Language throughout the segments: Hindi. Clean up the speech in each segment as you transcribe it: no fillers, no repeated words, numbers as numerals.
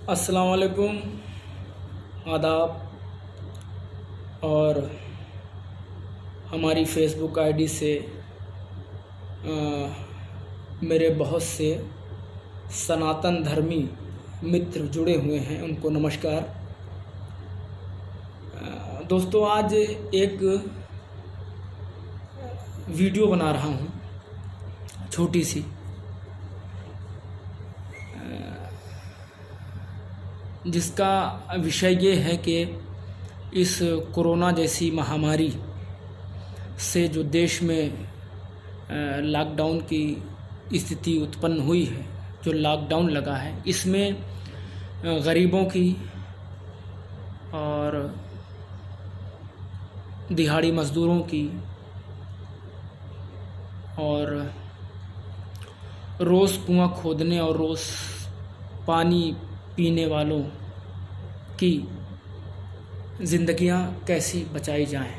अस्सलाम वालेकुम, आदाब। और हमारी फ़ेसबुक आईडी से मेरे बहुत से सनातन धर्मी मित्र जुड़े हुए हैं, उनको नमस्कार। दोस्तों, आज एक वीडियो बना रहा हूँ, छोटी सी, जिसका विषय ये है कि इस कोरोना जैसी महामारी से जो देश में लॉकडाउन की स्थिति उत्पन्न हुई है, जो लॉकडाउन लगा है, इसमें गरीबों की और दिहाड़ी मज़दूरों की और रोज़ कुआं खोदने और रोज़ पानी पीने वालों की ज़िंदगियां कैसी बचाई जाएं।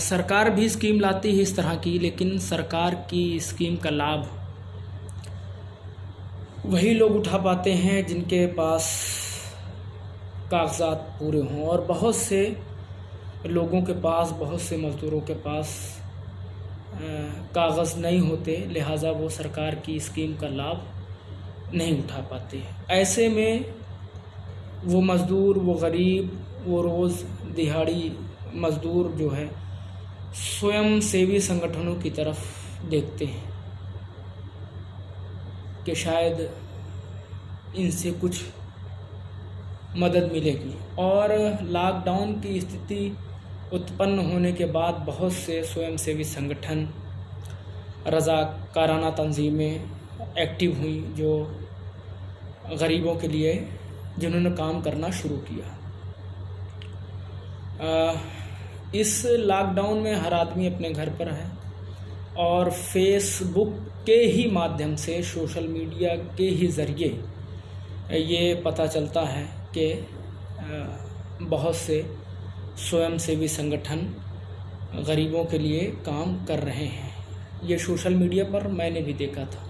सरकार भी स्कीम लाती है इस तरह की, लेकिन सरकार की स्कीम का लाभ वही लोग उठा पाते हैं जिनके पास कागजात पूरे हों, और बहुत से लोगों के पास, बहुत से मज़दूरों के पास कागज़ नहीं होते, लिहाजा वो सरकार की स्कीम का लाभ नहीं उठा पाते। ऐसे में वो मज़दूर, वो गरीब, वो रोज़ दिहाड़ी मज़दूर जो है, स्वयं सेवी संगठनों की तरफ देखते हैं कि शायद इनसे कुछ मदद मिलेगी। और लॉकडाउन की स्थिति उत्पन्न होने के बाद बहुत से स्वयंसेवी संगठन, रज़ाकाराना तंजीमें एक्टिव हुई, जो गरीबों के लिए जिन्होंने काम करना शुरू किया। इस लॉकडाउन में हर आदमी अपने घर पर है और फेसबुक के ही माध्यम से, सोशल मीडिया के ही ज़रिए ये पता चलता है कि बहुत से स्वयंसेवी संगठन गरीबों के लिए काम कर रहे हैं। ये सोशल मीडिया पर मैंने भी देखा था।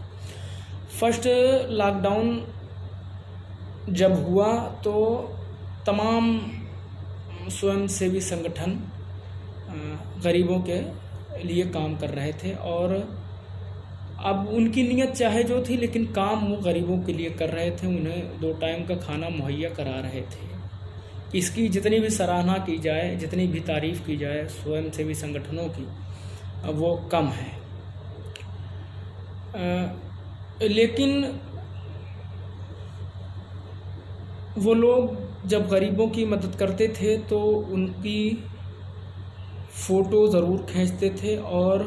फर्स्ट लॉकडाउन जब हुआ तो तमाम स्वयंसेवी संगठन गरीबों के लिए काम कर रहे थे, और अब उनकी नीयत चाहे जो थी, लेकिन काम वो गरीबों के लिए कर रहे थे, उन्हें 2 टाइम का खाना मुहैया करा रहे थे। इसकी जितनी भी सराहना की जाए, जितनी भी तारीफ़ की जाए स्वयंसेवी संगठनों की, वो कम है। लेकिन वो लोग जब गरीबों की मदद करते थे तो उनकी फ़ोटो ज़रूर खींचते थे, और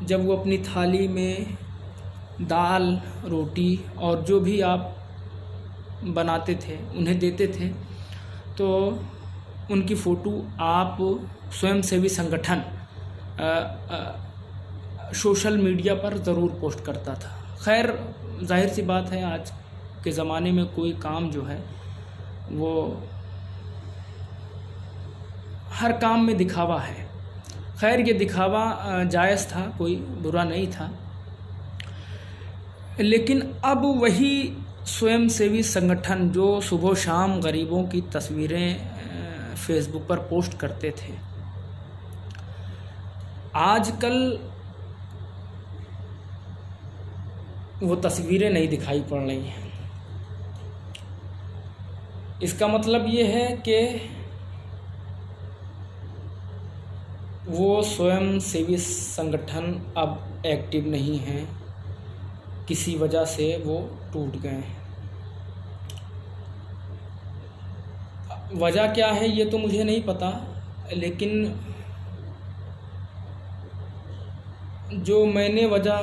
जब वो अपनी थाली में दाल, रोटी और जो भी आप बनाते थे उन्हें देते थे, तो उनकी फ़ोटो आप स्वयंसेवी संगठन सोशल मीडिया पर ज़रूर पोस्ट करता था। खैर, जाहिर सी बात है, आज के ज़माने में कोई काम जो है वो हर काम में दिखावा है। खैर, ये दिखावा जायज़ था, कोई बुरा नहीं था, लेकिन अब वही स्वयंसेवी संगठन जो सुबह शाम गरीबों की तस्वीरें फेसबुक पर पोस्ट करते थे, आजकल वो तस्वीरें नहीं दिखाई पड़ रही हैं। इसका मतलब ये है कि वो स्वयंसेवी संगठन अब एक्टिव नहीं हैं, किसी वजह से वो टूट गए हैं। वजह क्या है ये तो मुझे नहीं पता, लेकिन जो मैंने वजह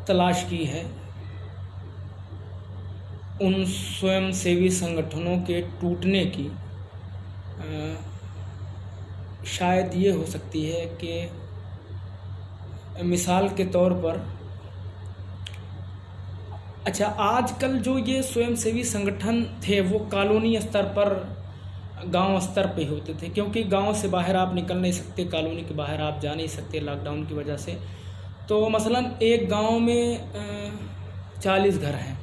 तलाश की है, उन स्वयंसेवी संगठनों के टूटने की शायद ये हो सकती है कि मिसाल के तौर पर, अच्छा, आजकल जो ये स्वयंसेवी संगठन थे वो कॉलोनी स्तर पर, गांव स्तर पे होते थे, क्योंकि गांव से बाहर आप निकल नहीं सकते, कॉलोनी के बाहर आप जा नहीं सकते लॉकडाउन की वजह से। तो मसलन एक गांव में 40 घर हैं,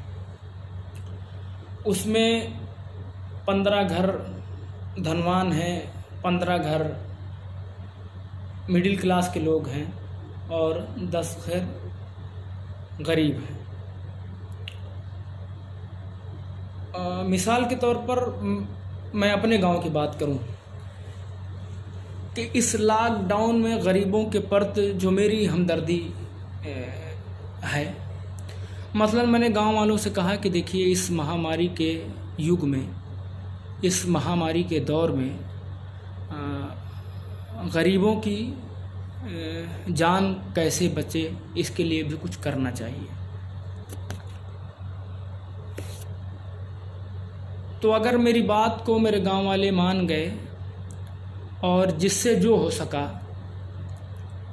उसमें 15 घर धनवान हैं, 15 घर मिडिल क्लास के लोग हैं और 10 घर गरीब हैं। मिसाल के तौर पर मैं अपने गांव की बात करूं कि इस लॉकडाउन में गरीबों के प्रति जो मेरी हमदर्दी है, मसलन मैंने गांव वालों से कहा कि देखिए, इस महामारी के युग में, इस महामारी के दौर में गरीबों की जान कैसे बचे, इसके लिए भी कुछ करना चाहिए। तो अगर मेरी बात को मेरे गांव वाले मान गए और जिससे जो हो सका,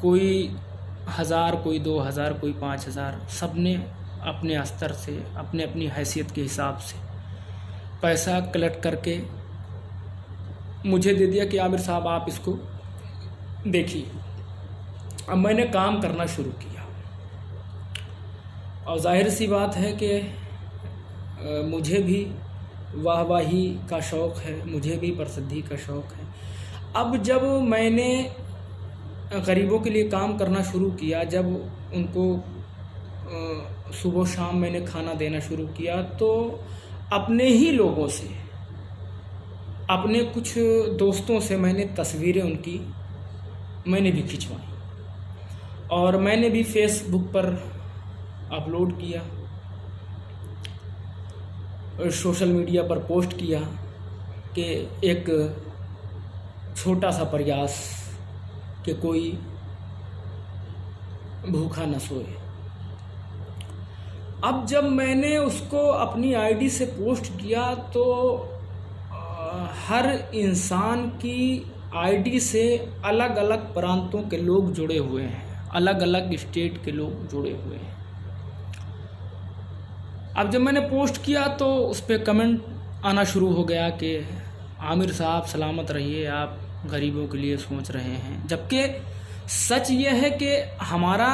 कोई 1000, कोई 2000, कोई 5000, सब ने अपने स्तर से, अपने अपनी हैसियत के हिसाब से पैसा कलेक्ट करके मुझे दे दिया कि आमिर साहब आप इसको देखिए। अब मैंने काम करना शुरू किया और जाहिर सी बात है कि मुझे भी वाहवाही का शौक़ है, मुझे भी प्रसिद्धि का शौक़ है। अब जब मैंने गरीबों के लिए काम करना शुरू किया, जब उनको सुबह शाम मैंने खाना देना शुरू किया, तो अपने ही लोगों से, अपने कुछ दोस्तों से मैंने तस्वीरें उनकी मैंने भी खिंचवाई और मैंने भी फेसबुक पर अपलोड किया और सोशल मीडिया पर पोस्ट किया कि एक छोटा सा प्रयास कि कोई भूखा न सोए। अब जब मैंने उसको अपनी आईडी से पोस्ट किया तो हर इंसान की आईडी से अलग अलग प्रांतों के लोग जुड़े हुए हैं, अलग अलग स्टेट के लोग जुड़े हुए हैं। अब जब मैंने पोस्ट किया तो उस पर कमेंट आना शुरू हो गया कि आमिर साहब सलामत रहिए, आप गरीबों के लिए सोच रहे हैं। जबकि सच ये है कि हमारा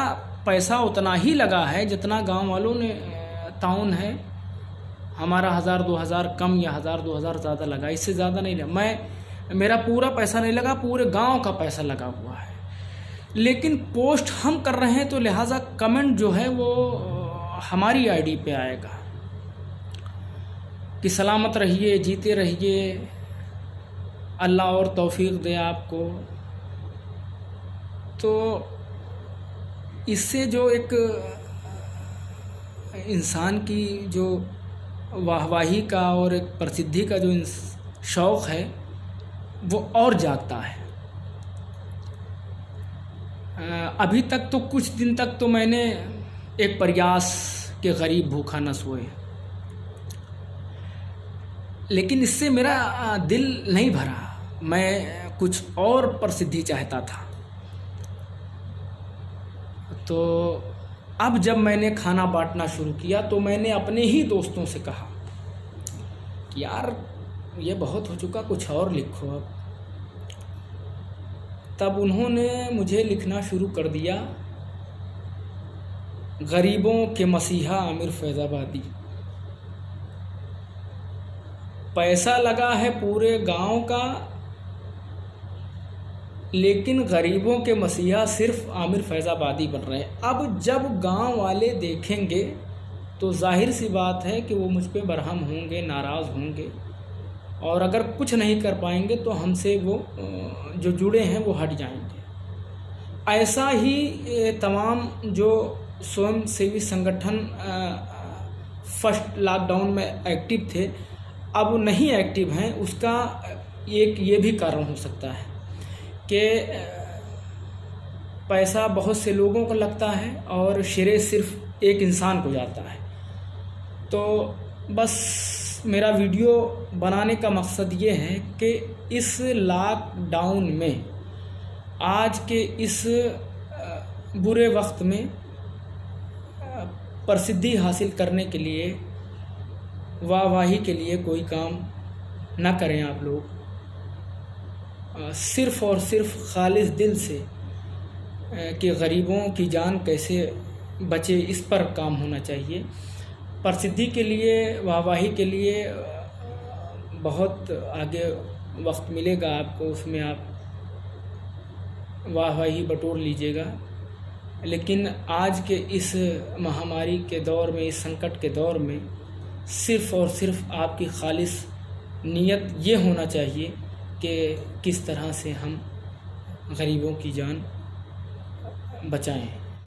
पैसा उतना ही लगा है जितना गांव वालों ने ताउन है। हमारा 1000-2000 कम या 1000-2000 ज़्यादा लगा, इससे ज़्यादा नहीं लगा। मेरा पूरा पैसा नहीं लगा, पूरे गांव का पैसा लगा हुआ है। लेकिन पोस्ट हम कर रहे हैं तो लिहाजा कमेंट जो है वो हमारी आईडी पे आएगा कि सलामत रहिए, जीते रहिए, अल्लाह और तौफीक दे आपको। तो इससे जो एक इंसान की जो वाहवाही का और एक प्रसिद्धि का जो शौक़ है वो और जागता है। अभी तक तो कुछ दिन तक तो मैंने एक प्रयास के गरीब भूखा न सोए, लेकिन इससे मेरा दिल नहीं भरा। मैं कुछ और प्रसिद्धि चाहता था। तो अब जब मैंने खाना बांटना शुरू किया तो मैंने अपने ही दोस्तों से कहा कि यार ये बहुत हो चुका, कुछ और लिखो अब। तब उन्होंने मुझे लिखना शुरू कर दिया, गरीबों के मसीहा आमिर फैज़ाबादी। पैसा लगा है पूरे गांव का, लेकिन गरीबों के मसीहा सिर्फ आमिर फैज़ाबादी बन रहे हैं। अब जब गांव वाले देखेंगे तो जाहिर सी बात है कि वो मुझ पे बरहम होंगे, नाराज़ होंगे, और अगर कुछ नहीं कर पाएंगे तो हमसे वो जो जुड़े हैं वो हट जाएंगे। ऐसा ही तमाम जो स्वयं सेवी संगठन फर्स्ट लॉकडाउन में एक्टिव थे, अब नहीं एक्टिव हैं। उसका एक ये भी कारण हो सकता है कि पैसा बहुत से लोगों को लगता है और श्रेय सिर्फ एक इंसान को जाता है। तो बस मेरा वीडियो बनाने का मकसद ये है कि इस लॉकडाउन में, आज के इस बुरे वक्त में प्रसिद्धि हासिल करने के लिए, वाहवाही के लिए कोई काम ना करें आप लोग। सिर्फ़ और सिर्फ खालिस दिल से कि गरीबों की जान कैसे बचे, इस पर काम होना चाहिए। प्रसिद्धि के लिए, वाहवाही के लिए बहुत आगे वक्त मिलेगा आपको, उसमें आप वाहवाही बटोर लीजिएगा। लेकिन आज के इस महामारी के दौर में, इस संकट के दौर में सिर्फ़ और सिर्फ आपकी खालिस नीयत ये होना चाहिए कि किस तरह से हम गरीबों की जान बचाएं।